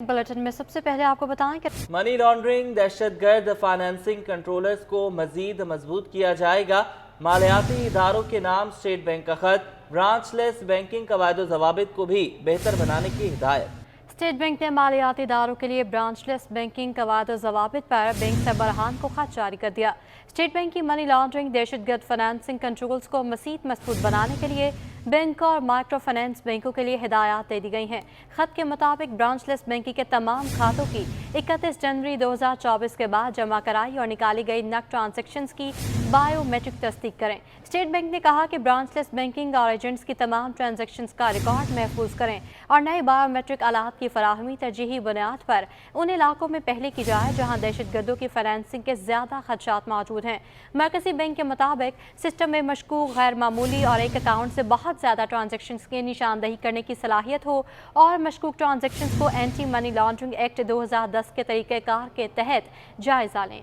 Bulletin में सबसे पहले आपको बताएं कि मनी लॉन्ड्रिंग, दहशतगर्द फाइनेंसिंग कंट्रोलर्स को मजीद मजबूत किया जाएगा। मालियाती इदारों के नाम स्टेट बैंक का खत, ब्रांचलेस बैंकिंग कवायद ज़वाबित को भी बेहतर बनाने की हिदायत। स्टेट बैंक ने मालियाती इदारों के लिए ब्रांचलेस बैंकिंग कवायद ज़वाबित पर बैंक सरबराहान को खत जारी कर दिया। स्टेट बैंक की मनी लॉन्ड्रिंग, दहशतगर्द फाइनेंसिंग कंट्रोल्स को मज़ीद मजबूत बनाने के लिए बैंक और माइक्रो फाइनेंस बैंकों के लिए हिदायत दे दी गई हैं। खत के मुताबिक ब्रांचलेस बैंकिंग के तमाम खातों की 31 जनवरी 2024 के बाद जमा कराई और निकाली गई नकद ट्रांजैक्शंस की बायोमेट्रिक तस्दीक करें। स्टेट बैंक ने कहा कि ब्रांचलेस बैंकिंग और एजेंट्स की तमाम ट्रांजैक्शंस का रिकॉर्ड महफूज करें और नए बायोमेट्रिक आलात की फराहमी तरजीही बुनियाद पर उन इलाकों में पहले की जाए जहां दहशतगर्दों की फाइनेंसिंग के ज़्यादा खदशात मौजूद हैं। मरकजी बैंक के मुताबिक सिस्टम में मशकूक, गैर मामूली और एक अकाउंट से बहुत ज़्यादा ट्रांजैक्शंस की निशानदही करने की सलाहियत हो और मशकूक ट्रांजैक्शंस को एंटी मनी लॉन्ड्रिंग एक्ट 2010 के तरीक़ेकार के तहत जायज़ा लें।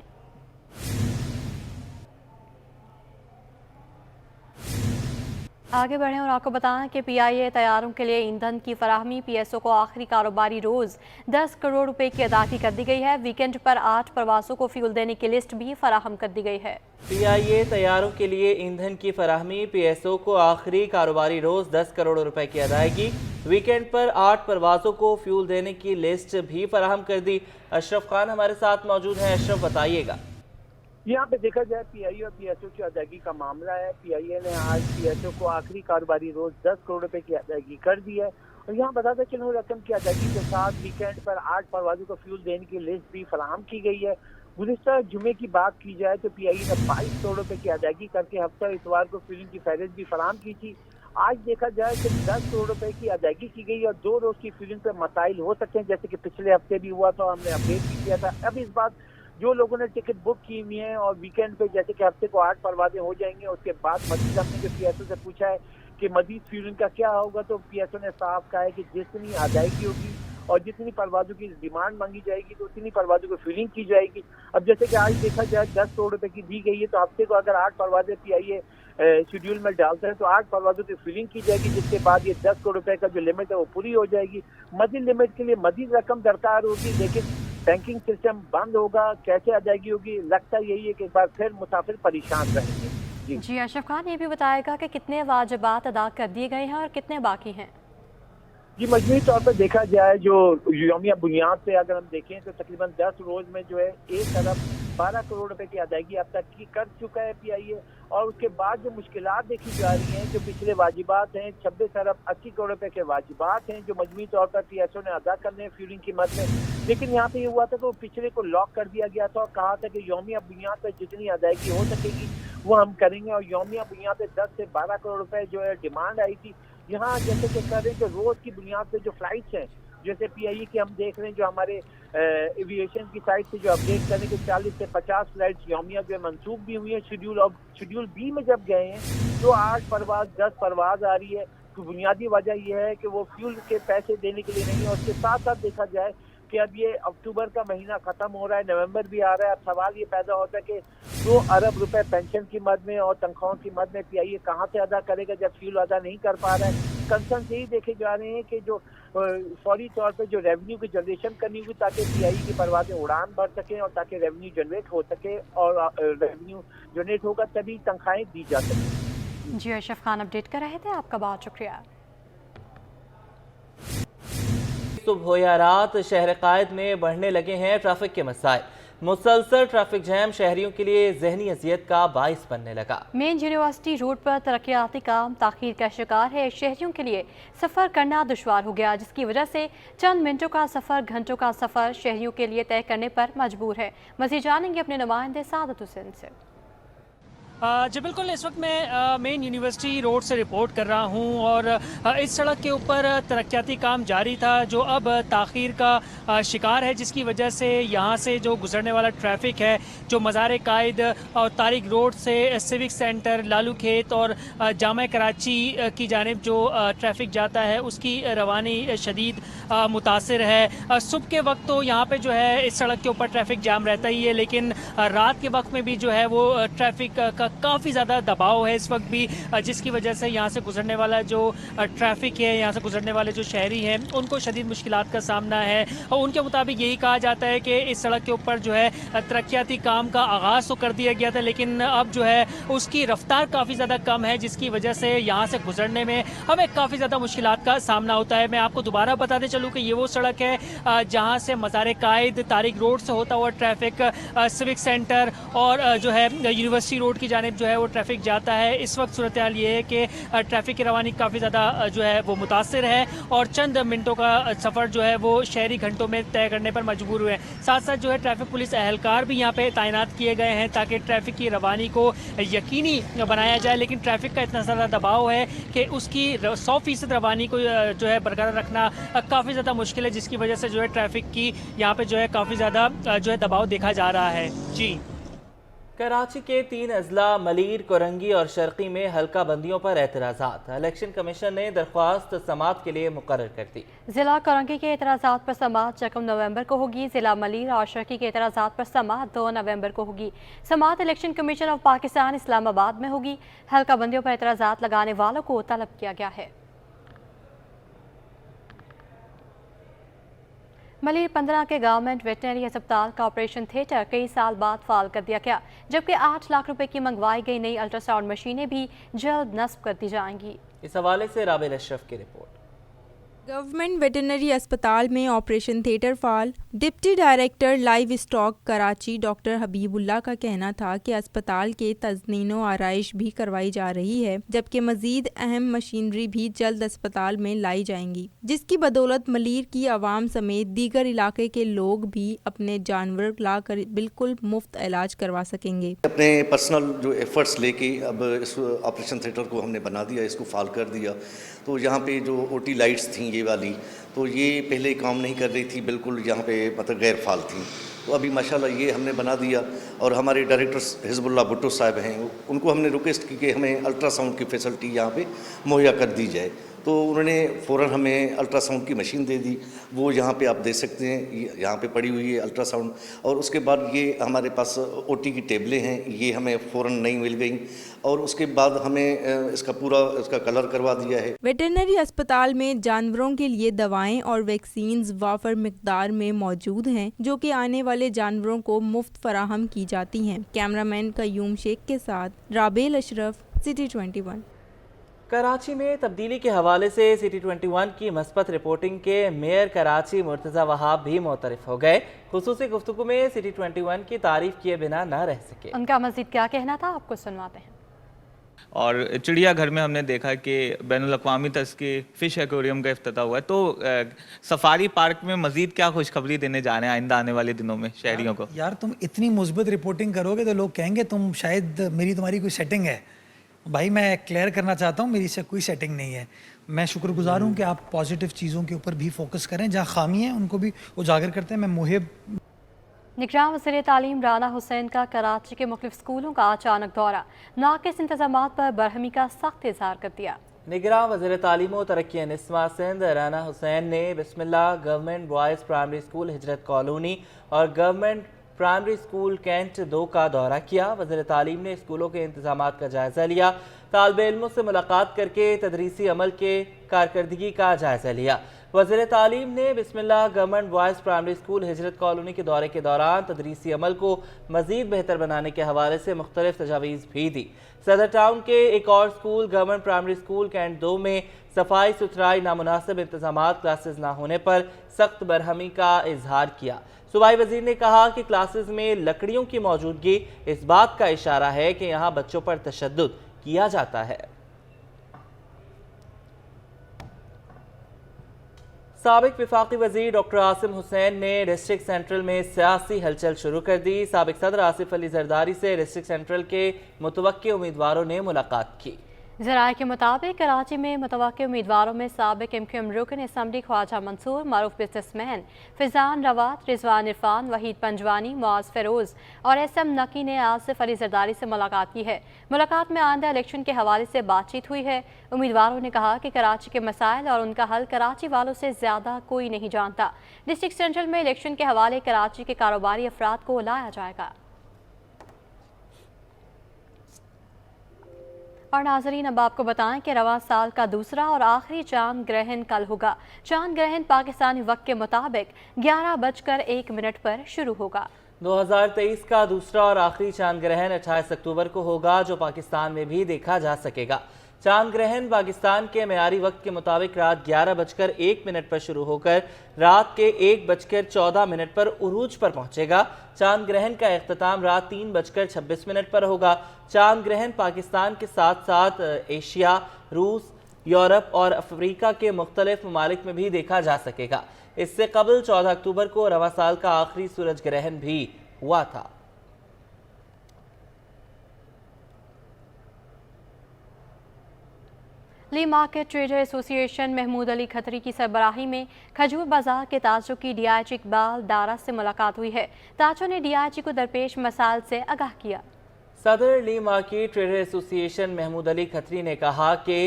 आगे बढ़ें और आपको बताएं कि PIA तैयारों के लिए ईंधन की फराहमी PSO को आखिरी कारोबारी रोज़ 10 करोड़ रुपए की अदायगी कर दी गई है। वीकेंड पर 8 प्रवासों को फ्यूल देने की लिस्ट भी फराहम कर दी गई है। PIA तैयारों के लिए ईंधन की फराहमी, PSO को आखिरी कारोबारी रोज 10 करोड़ रुपए की अदायगी, वीकेंड पर 8 परवाजों को फ्यूल देने की लिस्ट भी फराहम कर दी। अशरफ खान हमारे साथ मौजूद हैं। अशरफ, बताइएगा। यहाँ पे देखा जाए PIA और PSO की अदायगी का मामला है। PIA ने आज PSO को आखिरी कारोबारी रोज 10 करोड़ रुपए की अदायगी कर दी है और यहाँ बताता चलूँ रकम की अदायगी के साथ वीकेंड पर 8 परवाजों को फ्यूल देने की लिस्ट भी फराहम की गई है। गुज़िश्ता जुमे की बात की जाए तो PIA ने 22 करोड़ रुपए की अदायगी करके हफ्ता इतवार को फ्यूलिंग की फहरिस्त भी फराहम की थी। आज देखा जाए तो 10 करोड़ रुपए की अदायगी की गई और 2 रोज की फ्यूलिंग पर मसाइल हो सकते हैं, जैसे कि पिछले हफ्ते भी हुआ था, हमने अपडेट भी किया था। अब इस बात जो लोगों ने टिकट बुक की हुई है और वीकेंड पे जैसे कि हफ्ते को 8 परवाजें हो जाएंगे, उसके बाद मजीद हमने जो PSO से पूछा है कि मजीद फ्यूलिंग का क्या होगा, तो PSO ने साफ कहा है कि जितनी अदायगी होगी और जितनी परवाजों की डिमांड मांगी जाएगी तो उतनी परवाजों को फ्यूलिंग की जाएगी। अब जैसे कि आज देखा जाए 10 करोड़ रुपए की दी गई है, तो हफ्ते को अगर 8 परवाजें PIA शेड्यूल में डालते हैं तो 8 परवाजों की फिलिंग की जाएगी, जिसके बाद ये 10 करोड़ रुपए का जो लिमिट है वो पूरी हो जाएगी। मजीद लिमिट के लिए मजीद रकम दरकार होगी, लेकिन बैंकिंग सिस्टम बंद होगा, कैसे अदायगी होगी, लगता यही है कि एक बार फिर मुसाफिर परेशान रहेंगे। जी अशरफ खान, ये भी बताएगा कि कितने वाजिबात अदा कर दिए गए हैं और कितने बाकी हैं। जी मजमूई तौर पर देखा जाए जो यौमिया बुनियाद पे अगर हम देखें तो तकरीबन 10 रोज में जो है 1 अरब 12 करोड़ रुपए की अदायगी अब तक की कर चुका है PIA। और उसके बाद जो मुश्किलात देखी जा रही हैं, जो पिछले वाजिबात हैं 26 अरब 80 करोड़ रुपए के वाजिबात हैं जो मजमूई तौर पर PSO ने अदा करने हैं फ्यूलिंग की मद में। लेकिन यहाँ पे ये हुआ था कि वो पिछले को लॉक कर दिया गया था और कहा था कि यौमिया बुनियाद पर जितनी अदायगी हो सकेगी वो हम करेंगे, और यौमिया बुनियाद पर 10 से 12 करोड़ रुपए जो है डिमांड आई थी। यहाँ जैसे कि कर रहे हैं कि रोज की बुनियाद पे जो फ्लाइट्स हैं, जैसे PIA की हम देख रहे हैं जो हमारे एविएशन की साइड से जो अपडेट करने के 40 से 50 फ्लाइट्स यौमिया जो है मंसूब भी हुई है शेड्यूल। और शेड्यूल B में जब गए हैं तो 8 परवाज 10 परवाज आ रही है। तो बुनियादी वजह यह है कि वो फ्यूल के पैसे देने के लिए नहीं है। और उसके साथ साथ देखा जाए कि अब ये अक्टूबर का महीना खत्म हो रहा है, नवंबर भी आ रहा है। अब सवाल ये पैदा होता है कि 2 अरब रुपए पेंशन की मद में और तनख्वाहों की मद में PIA कहाँ से अदा करेगा जब फ्यूल अदा नहीं कर पा रहा है। कंसर्न यही देखे जा रहे हैं कि जो फौरी तौर पे जो रेवेन्यू की जनरेशन करनी होगी ताकि PIA की परवाजें उड़ान भर सकें और ताकि रेवेन्यू जनरेट हो सके, और रेवेन्यू जनरेट होगा तभी तनख्वाहें दी जा सकें। जी अशरफ खान अपडेट कर रहे थे, आपका बहुत शुक्रिया। सुबह या रात शहर कायद में बढ़ने लगे हैं ट्रैफिक के मसाइल। मुसलसल ट्रैफिक जैम शहरियों के लिए जहनी अजियत का बाइस बनने लगा। मेन यूनिवर्सिटी रोड पर तरक्याती काम ताखीर का शिकार है। शहरियों के लिए सफ़र करना दुश्वार हो गया, जिसकी वजह से चंद मिनटों का सफ़र घंटों का सफ़र शहरियों के लिए तय करने पर मजबूर है। मज़ीद जानेंगे अपने नुमाइंदे सादत हुसैन से। जी बिल्कुल, इस वक्त मैं मेन यूनिवर्सिटी रोड से रिपोर्ट कर रहा हूं और इस सड़क के ऊपर तरक्याती काम जारी था जो अब ताख़ीर का शिकार है, जिसकी वजह से यहां से जो गुजरने वाला ट्रैफिक है जो मज़ार कायद और तारिक रोड से सिविक सेंटर, लालू खेत और जामा कराची की जानिब जो ट्रैफिक जाता है उसकी रवानी शदीद मुतासिर है। सुबह के वक्त तो यहाँ पे जो है इस सड़क के ऊपर ट्रैफिक जाम रहता ही है, लेकिन रात के वक्त में भी जो है वो ट्रैफिक का काफ़ी ज़्यादा दबाव है इस वक्त भी, जिसकी वजह से यहाँ से गुजरने वाला जो ट्रैफिक है, यहाँ से गुजरने वाले जो शहरी हैं उनको शदीद मुश्किलात का सामना है। और उनके मुताबिक यही कहा जाता है कि इस सड़क के ऊपर जो है तरक्याती काम का आगाज़ तो कर दिया गया था, लेकिन अब जो है उसकी रफ्तार काफ़ी ज़्यादा कम है, जिसकी वजह से यहाँ से गुजरने में हमें काफ़ी ज़्यादा मुश्किलात का सामना होता है। मैं आपको दोबारा बताते चलूँ कि ये वो सड़क है जहाँ से मज़ार कायद तारिक रोड से होता हुआ ट्रैफिक सिविक सेंटर और जो है यूनिवर्सिटी रोड की जानिब जो है वो ट्रैफिक जाता है। इस वक्त सूरत हाल ये है कि ट्रैफिक की रवानी काफ़ी ज़्यादा जो है वो मुतासिर है और चंद मिनटों का सफ़र जो है वो शहरी घंटों में तय करने पर मजबूर हुए। साथ साथ जो है ट्रैफिक पुलिस अहलकार भी यहाँ पे तैनात किए गए हैं ताकि ट्रैफिक की रवानी को यकीनी बनाया जाए, लेकिन ट्रैफिक का इतना ज़्यादा दबाव है कि उसकी 100% रवानी को जो है बरकरार रखना काफ़ी ज़्यादा मुश्किल है, जिसकी वजह से जो है ट्रैफिक की यहाँ पे जो है काफ़ी ज़्यादा जो है दबाव देखा जा रहा है। जी, कराची के 3 अजला मलीर, कोरंगी और शर्की में हल्का बंदियों पर एतराज़ात। इलेक्शन कमीशन ने दरख्वास्त समाअत के लिए मुकर्रर कर दी। जिला कोरंगी के एतराज़ात पर समाअत 2 नवंबर को होगी। जिला मलीर और शर्की के एतराज़ात पर समाअत 2 नवंबर को होगी। समाअत election commission of Pakistan Islamabad में होगी। हल्का बंदियों पर एतराज़ात लगाने वालों को तलब किया गया है। मलीर 15 के गवर्नमेंट वेटनरी अस्पताल का ऑपरेशन थिएटर कई साल बाद फाल कर दिया गया, जबकि 8 लाख रुपए की मंगवाई गई नई अल्ट्रासाउंड मशीनें भी जल्द नस्ब कर दी जाएंगी। इस हवाले से राबिल अशरफ की रिपोर्ट। गवर्नमेंट वेटरनरी अस्पताल में ऑपरेशन थिएटर फाल। Deputy director livestock Karachi doctor Habibullah का कहना था कि अस्पताल के तज़नीनो आराइश भी करवाई जा रही है, जबकि मजीद अहम मशीनरी भी जल्द अस्पताल में लाई जाएंगी, जिसकी बदौलत मलीर की आवाम समेत दीगर इलाके के लोग भी अपने जानवर लाकर बिल्कुल मुफ्त इलाज करवा सकेंगे। अपने पर्सनल जो एफर्ट्स लेके अब इस ऑपरेशन थिएटर को हमने बना दिया, इसको फाल कर दिया। तो यहाँ पे जो ओटी लाइट्स थी ये वाली, तो ये पहले काम नहीं कर रही थी, बिल्कुल यहाँ पे मतलब गैर फाल थी। तो अभी माशाल्लाह ये हमने बना दिया और हमारे डायरेक्टर हिजबुल्लाह भुट्टो साहब हैं, उनको हमने रिक्वेस्ट की कि हमें अल्ट्रासाउंड की फैसिलिटी यहाँ पे मुहैया कर दी जाए। तो उन्होंने फ़ौरन हमें अल्ट्रासाउंड की मशीन दे दी। वो यहाँ पे आप देख सकते हैं, यहाँ पे पड़ी हुई है अल्ट्रासाउंड। और उसके बाद ये हमारे पास ओटी की टेबलें हैं, ये हमें फ़ौरन नई मिल गई और उसके बाद हमें इसका कलर करवा दिया है। वेटरनरी अस्पताल में जानवरों के लिए दवाएं और वैक्सीन्स वाफर मिकदार में मौजूद हैं, जो कि आने वाले जानवरों को मुफ्त फराहम की जाती हैं। कैमरामैन कयूम शेख के साथ राबेल अशरफ, सिटी 21। कराची में तब्दीली के हवाले से सिटी 21 की मस्बत रिपोर्टिंग के मेयर कराची मुर्तज़ा वहाब भी मोतरफ हो गए। खुसूसी गुफ्तगू में सिटी 21 की तारीफ किए बिना न रह सके। उनका मज़ीद क्या कहना था, आपको सुनवाते हैं। और चिड़ियाघर में हमने देखा कि बैनुल-अक़वामी तर्ज के फ़िश एक्वेरियम का इफ्तिताह हुआ है। तो सफारी पार्क में मज़ीद क्या खुशखबरी देने जा रहे हैं आइंदा आने वाले दिनों में शहरियों को? यार तुम इतनी मुस्बत रिपोर्टिंग करोगे तो लोग कहेंगे तुम शायद तुम्हारी कोई सेटिंग है। भाई मैं क्लियर करना चाहता हूँ, मेरी से कोई सेटिंग नहीं है। मैं शुक्रगुजार हूँ कि आप पॉजिटिव चीज़ों के ऊपर भी फोकस करें, जहाँ खामी है उनको भी उजागर करते हैं। मैं मुहिब निगरान वज़ीर तालीम राना हुसैन का कराची के मुख्तलिफ स्कूलों का अचानक दौरा, नाक़िस इंतज़ामात पर बरहमी का सख्त इज़हार कर दिया। निगरान वज़ीर तालीम व तरक्की निस्वा सिंध राना हुसैन ने बिस्मिल्लाह गवर्नमेंट बॉयज़ प्राइमरी स्कूल हिजरत कॉलोनी और गवर्नमेंट प्राइमरी स्कूल कैंट 2 का दौरा किया। वज़ीर तालीम ने स्कूलों के इंतज़ामात का जायज़ा लिया। तालिबे इल्मों से मुलाकात करके तदरीसी अमल के कारकर्दगी का जायज़ा लिया। वज़ीर तालीम ने बिस्मिल्लाह गवर्नमेंट बॉयज़ प्राइमरी स्कूल हिजरत कॉलोनी के दौरे के दौरान तदरीसी अमल को मज़ीद बेहतर बनाने के हवाले से मुख्तलिफ तजावीज़ भी दी। सदर टाउन के एक और school government primary school cantt 2 में सफाई सुथराई, नामुनासिब इंतज़ामात, क्लासेस ना होने पर सख्त बरहमी का इजहार किया। सूबाई वज़ीर ने कहा कि क्लासेस में लकड़ियों की मौजूदगी इस बात का इशारा है कि यहाँ बच्चों पर तशद्दुद किया जाता है। साबिक वफाकी वज़ीर डॉक्टर आसिम हुसैन ने डिस्ट्रिक्ट सेंट्रल में सियासी हलचल शुरू कर दी। साबिक सदर आसिफ अली जरदारी से डिस्ट्रिक्ट सेंट्रल के मुतवक्के उम्मीदवारों ने मुलाकात की। ज़राए के मुताबिक कराची में मुतवक्के उम्मीदवारों में साबिक MQM रुकन असम्बली ख्वाजा मंसूर, मारूफ बिजनेसमैन फिजान रवात, रिजवान इरफान, वहीद पंजवानी, मुआज़ फेरोज़ और SM नकी ने आसिफ अली जरदारी से मुलाकात की है। मुलाकात में आइंदा इलेक्शन के हवाले से बातचीत हुई है। उम्मीदवारों ने कहा कि कराची के मसाइल और उनका हल कराची वालों से ज़्यादा कोई नहीं जानता। डिस्ट्रिक्ट सेंट्रल में इलेक्शन के हवाले कराची के कारोबारी अफराद को लाया जाएगा। اور ناظرین اب آپ کو بتائیں کہ رواں سال کا دوسرا اور آخری چاند گرہن کل ہوگا۔ چاند گرہن پاکستانی وقت کے مطابق 11:01 پر شروع ہوگا۔ 2023 کا دوسرا اور آخری چاند گرہن 28 اکتوبر کو ہوگا، جو پاکستان میں بھی دیکھا جا سکے گا۔ چاند گرہن پاکستان کے معیاری وقت کے مطابق رات 11:01 پر شروع ہو کر رات کے 1:14 پر عروج پر پہنچے گا۔ چاند گرہن کا اختتام رات 3:26 پر ہوگا۔ چاند گرہن پاکستان کے ساتھ ساتھ ایشیا، روس، یورپ اور افریقہ کے مختلف ممالک میں بھی دیکھا جا سکے گا۔ اس سے قبل 14 اکتوبر کو رواں سال کا آخری سورج گرہن بھی ہوا تھا۔ لی مارکیٹ ٹریڈر ایسوسی ایشن محمود علی کھتری کی سربراہی میں کھجور بازار کے تاجروں کی ڈی آئی جی اقبال دارا سے ملاقات ہوئی ہے۔ تاجروں نے ڈی آئی جی کو درپیش مسائل سے آگاہ کیا۔ صدر لی مارکیٹ ٹریڈر ایسوسی ایشن محمود علی کھتری نے کہا کہ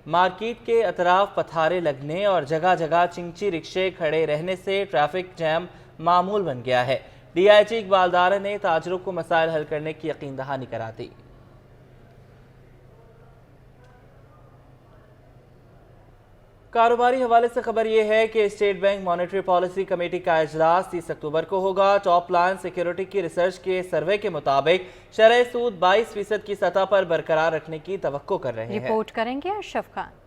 مارکیٹ کے اطراف پتھارے لگنے اور جگہ جگہ چنگچی رکشے کھڑے رہنے سے ٹریفک جام معمول بن گیا ہے۔ ڈی آئی جی اقبال دارا نے تاجروں کو مسائل حل کرنے کی یقین دہانی کرا دی۔ کاروباری حوالے سے خبر یہ ہے کہ state bank monetary policy committee کا اجلاس 30 اکتوبر کو ہوگا۔ ٹاپ لائن سیکیورٹی کی ریسرچ کے سروے کے مطابق شرح سود 22% کی سطح پر برقرار رکھنے کی توقع کر رہے ہیں۔ رپورٹ کریں گے ارشف Khan.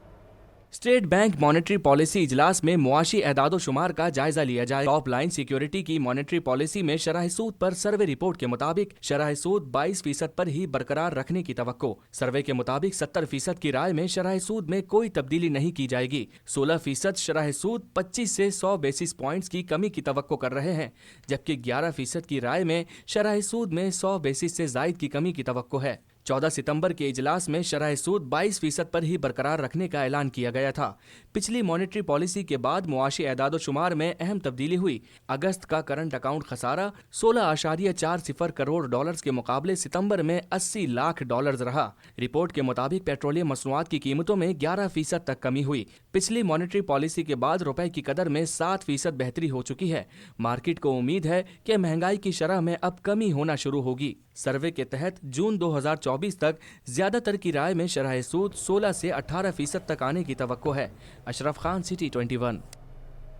State bank monetary policy اجلاس میں معاشی اعداد و شمار کا جائزہ لیا جائے۔ ٹاپ لائن سیکیورٹی کی مانیٹری پالیسی میں شرح سود پر سروے رپورٹ کے مطابق شرح سود 22% پر ہی برقرار رکھنے کی توقع۔ سروے کے مطابق 70% کی رائے میں شرح سود میں کوئی تبدیلی نہیں کی جائے گی۔ 16% شرح سود 25 سے 100 بیسس پوائنٹس کی کمی کی توقع کر رہے ہیں، جبکہ 11% کی رائے میں شرح سود میں 100 بیسس سے زائد کی کمی کی توقع ہے۔ 14 ستمبر کے اجلاس میں شرح سود 22% پر ہی برقرار رکھنے کا اعلان کیا گیا تھا۔ پچھلی مانیٹری پالیسی کے بعد معاشی اعداد و شمار میں اہم تبدیلی ہوئی۔ اگست کا کرنٹ اکاؤنٹ خسارہ $16.40 کروڑ کے مقابلے ستمبر میں $80 لاکھ رہا۔ رپورٹ کے مطابق پیٹرولیم مصنوعات کی قیمتوں میں 11% تک کمی ہوئی۔ پچھلی مانیٹری پالیسی کے بعد روپے کی قدر میں 7% بہتری ہو چکی ہے۔ مارکیٹ کو امید ہے کہ مہنگائی کی شرح میں اب کمی ہونا شروع ہوگی۔ سروے کے تحت جون 2024 تک زیادہ تر کی رائے میں شرح سود 16 سے 18% تک آنے کی توقع ہے۔ Ashraf Khan, city 21۔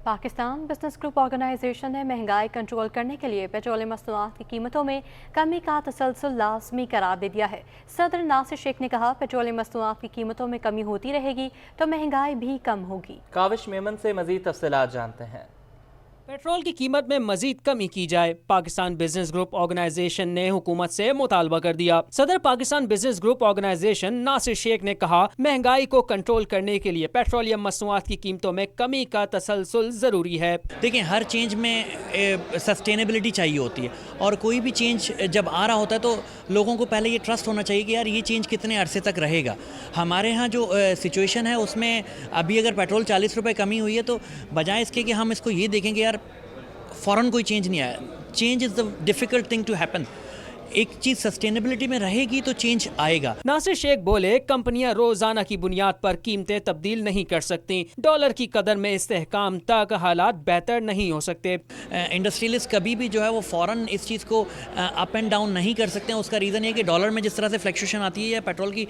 Pakistan business group organization نے مہنگائی کنٹرول کرنے کے لیے پیٹرولیم مصنوعات کی قیمتوں میں کمی کا تسلسل لازمی قرار دے دیا ہے۔ صدر ناصر شیخ نے کہا پیٹرولیم مصنوعات کی قیمتوں میں کمی ہوتی رہے گی تو مہنگائی بھی کم ہوگی۔ کاوش میمن سے مزید تفصیلات جانتے ہیں۔ پیٹرول کی قیمت میں مزید کمی کی جائے، پاکستان بزنس گروپ آرگنائزیشن نے حکومت سے مطالبہ کر دیا۔ صدر پاکستان بزنس گروپ آرگنائزیشن ناصر شیخ نے کہا مہنگائی کو کنٹرول کرنے کے لیے پیٹرولیم مصنوعات کی قیمتوں میں کمی کا تسلسل ضروری ہے۔ دیکھیں، ہر چینج میں سسٹینیبلٹی چاہیے ہوتی ہے، اور کوئی بھی چینج جب آ رہا ہوتا ہے تو لوگوں کو پہلے یہ ٹرسٹ ہونا چاہیے کہ یار یہ چینج کتنے عرصے تک رہے گا۔ ہمارے ہاں جو سچویشن ہے اس میں ابھی اگر پیٹرول 40 روپے کمی ہوئی ہے تو بجائے اس کے کہ ہم اس کو یہ دیکھیں کہ یار فوراً کوئی چینج نہیں آیا، change is the difficult thing to happen. ایک چیز سسٹینیبلٹی میں رہے گی تو چینج آئے گا۔ ناصر شیخ بولے کمپنیاں روزانہ کی بنیاد پر قیمتیں تبدیل نہیں کر سکتی، ڈالر کی قدر میں استحکام تک حالات بہتر نہیں ہو سکتے۔ انڈسٹریلسٹ کبھی بھی جو ہے وہ فوراً اس چیز کو اپ اینڈ ڈاؤن نہیں کر سکتے ہیں۔ اس کا ریزن یہ کہ ڈالر میں جس طرح سے فلیکچویشن آتی ہے یا پیٹرول کی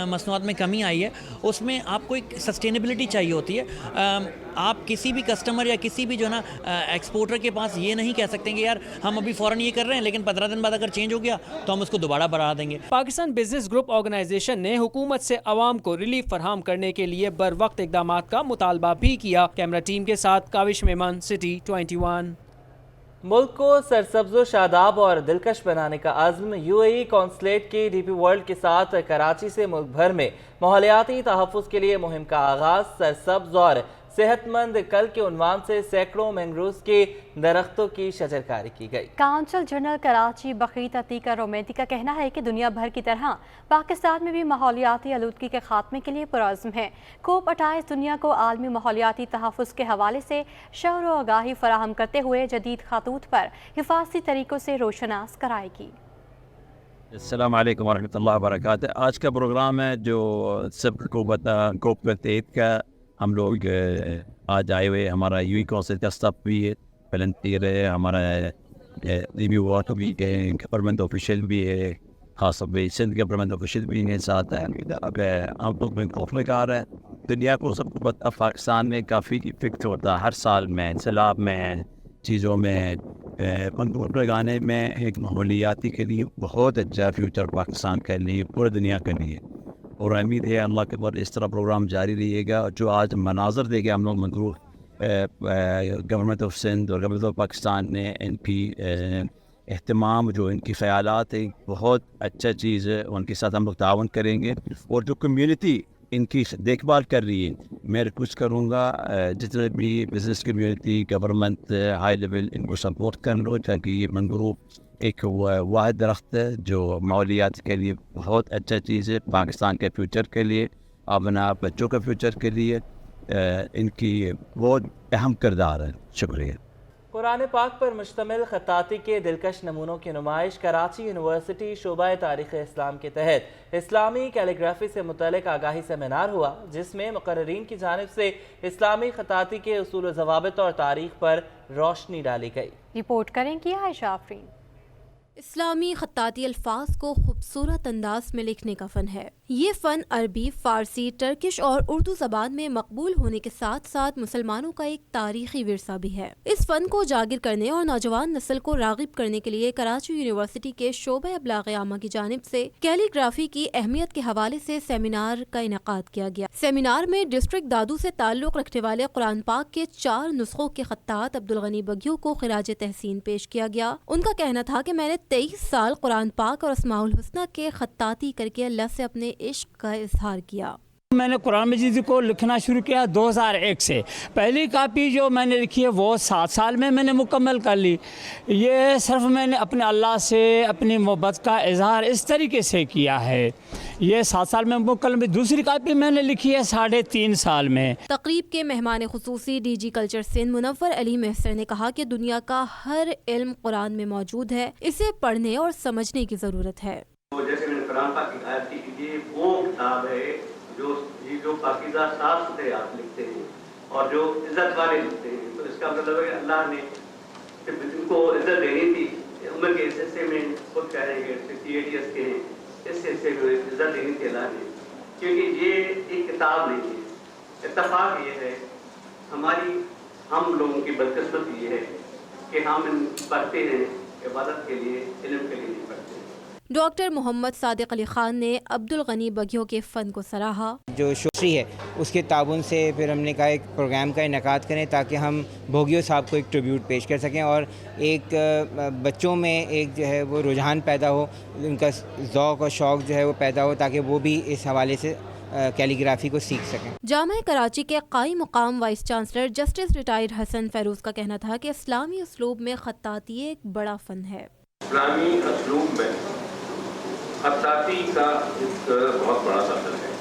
مصنوعات میں کمی آئی ہے، اس میں آپ کو ایک سسٹینیبلٹی چاہیے ہوتی ہے۔ آپ کسی بھی کسٹمر یا کسی بھی جو ہے نا ایکسپورٹر کے پاس یہ نہیں کہہ سکتے کہ یار ہم ابھی فوراً یہ کر رہے ہیں لیکن 15 دن بعد اگر چینج ہو گیا تو ہم اس کو دوبارہ بڑھا دیں گے۔ پاکستان بزنس گروپ آرگنائزیشن نے حکومت سے عوام کو ریلیف فراہم کرنے کے لیے بر وقت اقدامات کا مطالبہ بھی کیا۔ کیمرہ ٹیم کے ساتھ کاوش میمن، سٹی 21۔ ملک کو سرسبز و شاداب اور دلکش بنانے کا عزم، یو اے ای کونسلیٹ کی ڈی پی ورلڈ کے ساتھ کراچی سے ملک بھر میں ماحولیاتی تحفظ کے لیے مہم کا آغاز۔ سرسبز اور صحت مند کل کے عنوان سے سینکڑوں مینگرووز کے درختوں کی شجرکاری کی گئی۔ کونسل جنرل کراچی بخیت عتیقہ رومیتی کا کہنا ہے کہ دنیا بھر کی طرح پاکستان میں بھی ماحولیاتی آلودگی کے خاتمے کے لیے پرعزم ہے۔ کوپ 28 دنیا کو عالمی ماحولیاتی تحفظ کے حوالے سے شعور و آگاہی فراہم کرتے ہوئے جدید خطوط پر حفاظتی طریقوں سے روشناس کرائے گی۔ السلام علیکم ورحمۃ اللہ وبرکاتہ۔ آج کا پروگرام ہے جو سب کو کوپ 28 کا ہم لوگ آج آئے ہوئے، ہمارا یو ای کونسل کا اسٹاف بھی ہے، والنٹیئر ہے، ہمارا ریویو واٹر بھی ہے، گورنمنٹ آفیشیل بھی ہے، خاص طور پہ سندھ گورنمنٹ آفیشل بھی ان ساتھ ہیں. اب ہم لوگ میں خوفناک آ رہا ہے. دنیا کو سب کو پتہ پاکستان میں کافی افیکٹ ہوتا ہے ہر سال میں, سیلاب میں, چیزوں میں. منگور لگانے میں ایک ماحولیاتی کے لیے بہت اچھا فیوچر پاکستان کے لیے, پورے دنیا کے لیے. اور امید ہے اللہ کے بعد اس طرح پروگرام جاری رہے گا. جو آج مناظر دے گا ہم لوگ منگور گورنمنٹ آف سندھ اور گورنمنٹ آف پاکستان نے ان کی اہتمام, جو ان کی خیالات ہیں, بہت اچھا چیز ہے. ان کے ساتھ ہم لوگ تعاون کریں گے. اور جو کمیونٹی ان کی دیکھ بھال کر رہی ہے, میں ریکویسٹ کروں گا جتنے بھی business community, government, high level, ان کو سپورٹ کر لو, تاکہ یہ منگروو ایک واحد درخت ہے جو ماحولیات کے لیے بہت اچھا چیز ہے, پاکستان کے فیوچر کے لیے, اپنا بچوں کے فیوچر کے لیے ان کی بہت اہم کردار ہے. شکریہ. قرآن پاک پر مشتمل خطاطی کے دلکش نمونوں کی نمائش کراچی یونیورسٹی شعبہ تاریخ اسلام کے تحت اسلامی کیلیگرافی سے متعلق آگاہی سیمینار ہوا, جس میں مقررین کی جانب سے اسلامی خطاطی کے اصول و ضوابط اور تاریخ پر روشنی ڈالی گئی. رپورٹ کریں گی عائشہ آفرین. اسلامی خطاطی الفاظ کو خوبصورت انداز میں لکھنے کا فن ہے. یہ فن عربی، فارسی، ٹرکش اور اردو زبان میں مقبول ہونے کے ساتھ ساتھ مسلمانوں کا ایک تاریخی ورثہ بھی ہے. اس فن کو اجاگر کرنے اور نوجوان نسل کو راغب کرنے کے لیے کراچی یونیورسٹی کے شعبہ ابلاغ عامہ کی جانب سے کیلی گرافی کی اہمیت کے حوالے سے سیمینار کا انعقاد کیا گیا. سیمینار میں ڈسٹرکٹ دادو سے تعلق رکھنے والے قرآن پاک کے 4 نسخوں کے خطاط عبدالغنی بگیو کو خراج تحسین پیش کیا گیا. ان کا کہنا تھا کہ میں نے 23 سال قرآن پاک اور اسماء الحسنہ کے خطاطی کر کے اللہ سے اپنے عشق کا اظہار کیا. میں نے قرآن مجید کو لکھنا شروع کیا 2001 سے. پہلی کاپی جو میں نے لکھی ہے وہ 7 سال میں نے مکمل کر لی. یہ صرف میں نے اپنے اللہ سے اپنی محبت کا اظہار اس طریقے سے کیا ہے. یہ 7 سال میں مکمل. دوسری کاپی میں نے لکھی ہے 3.5 سال میں. تقریب کے مہمان خصوصی ڈی جی کلچر سندھ منور علی محسن نے کہا کہ دنیا کا ہر علم قرآن میں موجود ہے, اسے پڑھنے اور سمجھنے کی ضرورت ہے. جیسے میں نے قرآن پاک کی آیت کی کہ یہ وہ کتاب ہے جو پاکیزہ صاف ستھرے آپ لکھتے ہیں اور جو عزت والے لکھتے ہیں. تو اس کا مطلب ہے کہ اللہ نے ان کو عزت دینی تھی. عمر کے اس حصے میں خود کہہ رہے ہیں 68 ایئرس کے ہیں, اس حصے میں عزت دینی تھی اللہ نے, کیونکہ یہ ایک کتاب نہیں ہے. اتفاق یہ ہے, ہم لوگوں کی بدقسمتی یہ ہے کہ ہم پڑھتے ہیں عبادت کے لیے, علم کے لیے نہیں پڑھتے. ڈاکٹر محمد صادق علی خان نے عبدالغنی بگیو کے فن کو سراہا. جو شوشی ہے اس کے تعاون سے پھر ہم نے کہا ایک پروگرام کا انعقاد کریں تاکہ ہم بھوگیو صاحب کو ایک ٹریبیوٹ پیش کر سکیں اور ایک بچوں میں ایک جو ہے وہ رجحان پیدا ہو, ان کا ذوق اور شوق جو ہے وہ پیدا ہو تاکہ وہ بھی اس حوالے سے کیلی گرافی کو سیکھ سکیں. جامعہ کراچی کے قائم مقام وائس چانسلر جسٹس ریٹائرڈ حسن فیروز کا کہنا تھا کہ اسلامی اسلوب میں خطاطی ایک بڑا فن ہے. اسلامی اسلوب میں خطاطی کا ایک بہت بڑا سفر ہے.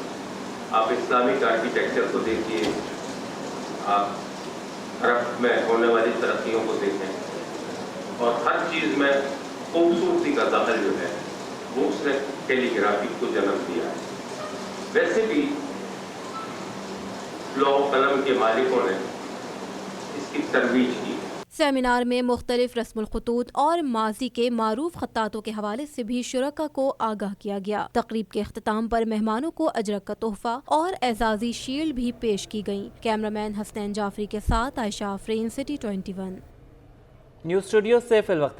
آپ اسلامک آرکیٹیکچر کو دیکھیے, آپ عرب میں ہونے والی ترقیوں کو دیکھیں, اور ہر چیز میں خوبصورتی کا دخل جو ہے وہ اس نے کیلی گرافی کو جنم دیا ہے. ویسے بھی لوح قلم کے مالکوں نے اس کی ترویج کی. سیمینار میں مختلف رسم الخطوط اور ماضی کے معروف خطاطوں کے حوالے سے بھی شرکاء کو آگاہ کیا گیا. تقریب کے اختتام پر مہمانوں کو اجرک کا تحفہ اور اعزازی شیلڈ بھی پیش کی گئیں. کیمرامین حسنین جعفری کے ساتھ عائشہ آفرین, سٹی 21. نیوز اسٹوڈیو سے فی الوقت